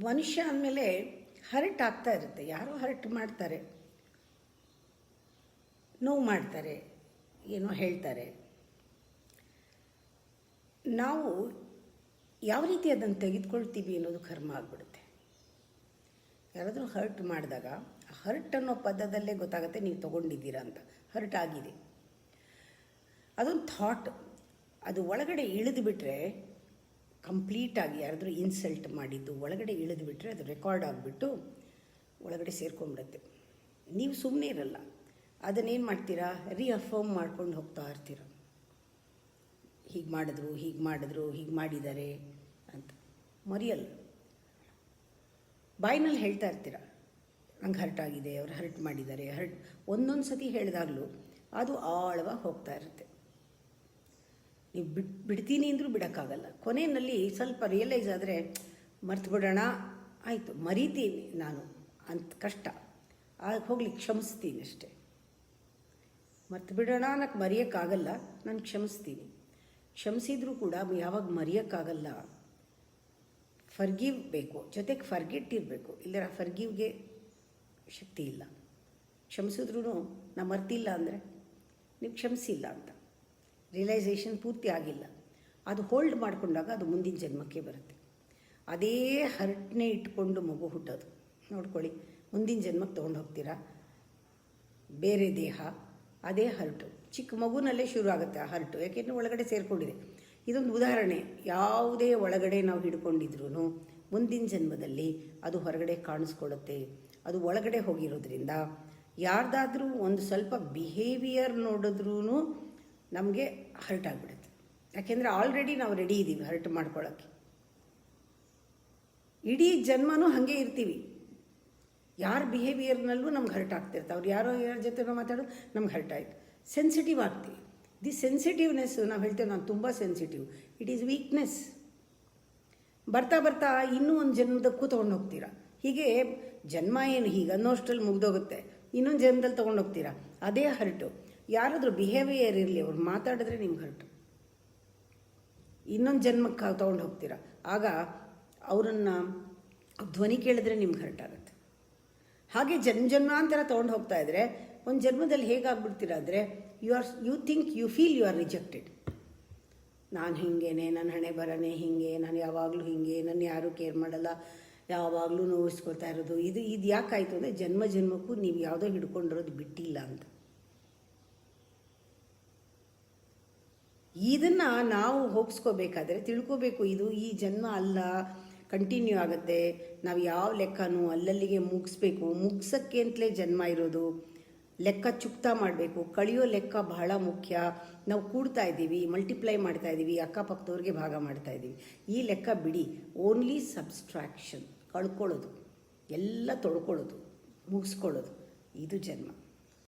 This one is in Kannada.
ಮನುಷ್ಯ ಅಂದಮೇಲೆ ಹರ್ಟ್ ಆಗ್ತಾ ಇರುತ್ತೆ. ಯಾರೋ ಹರ್ಟ್ ಮಾಡ್ತಾರೆ, ನೋವು ಮಾಡ್ತಾರೆ, ಏನೋ ಹೇಳ್ತಾರೆ. ನಾವು ಯಾವ ರೀತಿ ಅದನ್ನು ತೆಗೆದುಕೊಳ್ತೀವಿ ಅನ್ನೋದು ಕರ್ಮ ಆಗಿಬಿಡುತ್ತೆ. ಯಾರಾದರೂ ಹರ್ಟ್ ಮಾಡಿದಾಗ ಹರ್ಟ್ ಅನ್ನೋ ಪದದಲ್ಲೇ ಗೊತ್ತಾಗುತ್ತೆ ನೀವು ತೊಗೊಂಡಿದ್ದೀರಾ ಅಂತ. ಹರ್ಟ್ ಆಗಿದೆ, ಅದೊಂದು ಥಾಟ್. ಅದು ಒಳಗಡೆ ಇಳಿದು ಬಿಟ್ಟರೆ, ಕಂಪ್ಲೀಟಾಗಿ ಯಾರಾದರೂ ಇನ್ಸಲ್ಟ್ ಮಾಡಿದ್ದು ಒಳಗಡೆ ಇಳಿದು ಬಿಟ್ಟರೆ ಅದು ರೆಕಾರ್ಡ್ ಆಗಿಬಿಟ್ಟು ಒಳಗಡೆ ಸೇರ್ಕೊಂಡ್ಬಿಡುತ್ತೆ. ನೀವು ಸುಮ್ಮನೆ ಇರಲ್ಲ, ಅದನ್ನೇನು ಮಾಡ್ತೀರಾ, ರೀಅಫರ್ಮ್ ಮಾಡ್ಕೊಂಡು ಹೋಗ್ತಾ ಇರ್ತೀರ. ಹೀಗೆ ಮಾಡಿದ್ರು, ಹೀಗೆ ಮಾಡಿದ್ರು, ಹೀಗೆ ಮಾಡಿದ್ದಾರೆ ಅಂತ ಮರೆಯಲ್ಲ. ಬಾಯಿನಲ್ಲಿ ಹೇಳ್ತಾ ಇರ್ತೀರ, ನಂಗೆ ಹರ್ಟ್ ಆಗಿದೆ, ಅವ್ರು ಹರ್ಟ್ ಮಾಡಿದ್ದಾರೆ, ಒಂದೊಂದು ಸತಿ ಹೇಳಿದಾಗಲೂ ಅದು ಆಳವಾಗಿ ಹೋಗ್ತಾ ಇರುತ್ತೆ. ನೀವು ಬಿಡ್ತೀನಿ ಅಂದರೂ ಬಿಡೋಕ್ಕಾಗಲ್ಲ. ಕೊನೆಯಲ್ಲಿ ಸ್ವಲ್ಪ ರಿಯಲೈಸ್ ಆದರೆ ಮರ್ತು ಬಿಡೋಣ, ಆಯಿತು ಮರಿತೀನಿ ನಾನು ಅಂತ ಕಷ್ಟ ಆಗ ಹೋಗ್ಲಿಕ್ಕೆ ಕ್ಷಮಿಸ್ತೀನಿ ಅಷ್ಟೇ. ಮರ್ತು ಬಿಡೋಣ ಅನ್ನೋಕ್ಕೆ ಮರೆಯೋಕ್ಕಾಗಲ್ಲ, ನಾನು ಕ್ಷಮಿಸ್ತೀನಿ. ಕ್ಷಮಿಸಿದರೂ ಕೂಡ ಯಾವಾಗ ಮರೆಯೋಕ್ಕಾಗಲ್ಲ. ಫರ್ಗಿವ್ ಬೇಕು, ಜೊತೆಗೆ ಫರ್ಗೆಟ್ ಇರಬೇಕು. ಇಲ್ಲರ ಫರ್ಗಿವ್ಗೆ ಶಕ್ತಿ ಇಲ್ಲ. ಕ್ಷಮಿಸಿದ್ರೂ ನಾ ಮರ್ತಿಲ್ಲ ಅಂದರೆ ನೀವು ಕ್ಷಮಿಸಿಲ್ಲ ಅಂತ ರಿಯಲೈಸೇಷನ್ ಪೂರ್ತಿ ಆಗಿಲ್ಲ. ಅದು ಹೋಲ್ಡ್ ಮಾಡಿಕೊಂಡಾಗ ಅದು ಮುಂದಿನ ಜನ್ಮಕ್ಕೆ ಬರುತ್ತೆ. ಅದೇ ಹರ್ಟ್ನೇ ಇಟ್ಕೊಂಡು ಮಗು ಹುಟ್ಟೋದು ನೋಡ್ಕೊಳ್ಳಿ. ಮುಂದಿನ ಜನ್ಮಕ್ಕೆ ತೊಗೊಂಡು ಹೋಗ್ತೀರಾ, ಬೇರೆ ದೇಹ, ಅದೇ ಹರ್ಟು. ಚಿಕ್ಕ ಮಗುನಲ್ಲೇ ಶುರು ಆಗುತ್ತೆ ಆ ಹರ್ಟು, ಯಾಕೆಂದರೆ ಒಳಗಡೆ ಸೇರಿಕೊಂಡಿದೆ. ಇದೊಂದು ಉದಾಹರಣೆ. ಯಾವುದೇ ಒಳಗಡೆ ನಾವು ಹಿಡ್ಕೊಂಡಿದ್ರೂ ಮುಂದಿನ ಜನ್ಮದಲ್ಲಿ ಅದು ಹೊರಗಡೆ ಕಾಣಿಸ್ಕೊಳ್ಳುತ್ತೆ. ಅದು ಒಳಗಡೆ ಹೋಗಿರೋದ್ರಿಂದ ಯಾರ್ದಾದ್ರೂ ಒಂದು ಸ್ವಲ್ಪ ಬಿಹೇವಿಯರ್ ನೋಡಿದ್ರೂ ನಮಗೆ ಹರ್ಟ್ ಆಗಿಬಿಡುತ್ತೆ. ಯಾಕೆಂದರೆ ಆಲ್ರೆಡಿ ನಾವು ರೆಡಿ ಇದ್ದೀವಿ ಹರ್ಟ್ ಮಾಡ್ಕೊಳ್ಳೋಕ್ಕೆ. ಇಡೀ ಜನ್ಮನೂ ಹಾಗೆ ಇರ್ತೀವಿ. ಯಾರ ಬಿಹೇವಿಯರ್ನಲ್ಲೂ ನಮ್ಗೆ ಹರ್ಟ್ ಆಗ್ತಿರ್ತಾರೆ. ಅವ್ರು ಯಾರ ಜೊತೆ ಮಾತಾಡೋದು ನಮ್ಗೆ ಹರ್ಟ್ ಆಯಿತು, ಸೆನ್ಸಿಟಿವ್ ಆಗ್ತೀವಿ. ದಿ ಸೆನ್ಸಿಟಿವ್ನೆಸ್ಸು ನಾವು ಹೇಳ್ತೇವೆ, ನಾನು ತುಂಬ ಸೆನ್ಸಿಟಿವ್, ಇಟ್ ಈಸ್ ವೀಕ್ನೆಸ್. ಬರ್ತಾ ಬರ್ತಾ ಇನ್ನೂ ಒಂದು ಜನ್ಮದಕ್ಕೂ ತೊಗೊಂಡು ಹೋಗ್ತೀರಾ. ಹೀಗೆ ಜನ್ಮ ಏನು ಹೀಗೆ ಅನ್ನೋಷ್ಟರಲ್ಲಿ ಮುಗ್ದೋಗುತ್ತೆ, ಇನ್ನೊಂದು ಜನ್ಮದಲ್ಲಿ ತೊಗೊಂಡು ಹೋಗ್ತೀರಾ. ಅದೇ ಹರ್ಟು. ಯಾರಾದರೂ ಬಿಹೇವಿಯರ್ ಇರಲಿ, ಅವ್ರು ಮಾತಾಡಿದ್ರೆ ನಿಮ್ಗೆ ಹರ್ಟು, ಇನ್ನೊಂದು ಜನ್ಮಕ್ಕೆ ತೊಗೊಂಡು ಹೋಗ್ತೀರಾ. ಆಗ ಅವರನ್ನು ಧ್ವನಿ ಕೇಳಿದ್ರೆ ನಿಮ್ಗೆ ಹರ್ಟ್ ಆಗುತ್ತೆ. ಹಾಗೆ ಜನ್ಮಾಂತರ ತೊಗೊಂಡು ಹೋಗ್ತಾ ಇದ್ದರೆ ಒಂದು ಜನ್ಮದಲ್ಲಿ ಹೇಗಾಗ್ಬಿಡ್ತೀರ ಅಂದರೆ you think you feel you are rejected. ನಾನು ಹೀಗೇನೆ, ನನ್ನ ಹಣೆ ಬರನೇ ಹೀಗೆ, ನಾನು ಯಾವಾಗಲೂ ಹೀಗೆ, ನನ್ನ ಯಾರೂ ಕೇರ್ ಮಾಡಲ್ಲ, ಯಾವಾಗಲೂ ನೋವಿಸ್ಕೊಳ್ತಾ ಇರೋದು. ಇದು ಯಾಕಾಯಿತು ಅಂದರೆ ಜನ್ಮಕ್ಕೂ ನೀವು ಯಾವುದೋ ಹಿಡ್ಕೊಂಡಿರೋದು ಬಿಟ್ಟಿಲ್ಲ ಅಂತ. ಇದನ್ನು ನಾವು ಹೋಗಿಸ್ಕೋಬೇಕಾದ್ರೆ ತಿಳ್ಕೋಬೇಕು, ಇದು ಈ ಜನ್ಮ ಅಲ್ಲ, ಕಂಟಿನ್ಯೂ ಆಗುತ್ತೆ. ನಾವು ಯಾವ ಲೆಕ್ಕನೂ ಅಲ್ಲಲ್ಲಿಗೆ ಮುಗಿಸ್ಬೇಕು. ಮುಗ್ಸೋಕ್ಕೆ ಅಂತಲೇ ಜನ್ಮ ಇರೋದು. ಲೆಕ್ಕ ಚುಕ್ತಾ ಮಾಡಬೇಕು. ಕಳಿಯೋ ಲೆಕ್ಕ ಬಹಳ ಮುಖ್ಯ. ನಾವು ಕೂಡ್ತಾ ಇದ್ದೀವಿ, ಮಲ್ಟಿಪ್ಲೈ ಮಾಡ್ತಾ ಇದ್ದೀವಿ, ಅಕ್ಕಪಕ್ಕದವ್ರಿಗೆ ಭಾಗ ಮಾಡ್ತಾ ಇದ್ದೀವಿ. ಈ ಲೆಕ್ಕ ಬಿಡಿ. ಓನ್ಲಿ ಸಬ್ಸ್ಟ್ರಾಕ್ಷನ್, ಕಳ್ಕೊಳ್ಳೋದು, ಎಲ್ಲ ತೊಳ್ಕೊಳ್ಳೋದು, ಮುಗಿಸ್ಕೊಳ್ಳೋದು, ಇದು ಜನ್ಮ.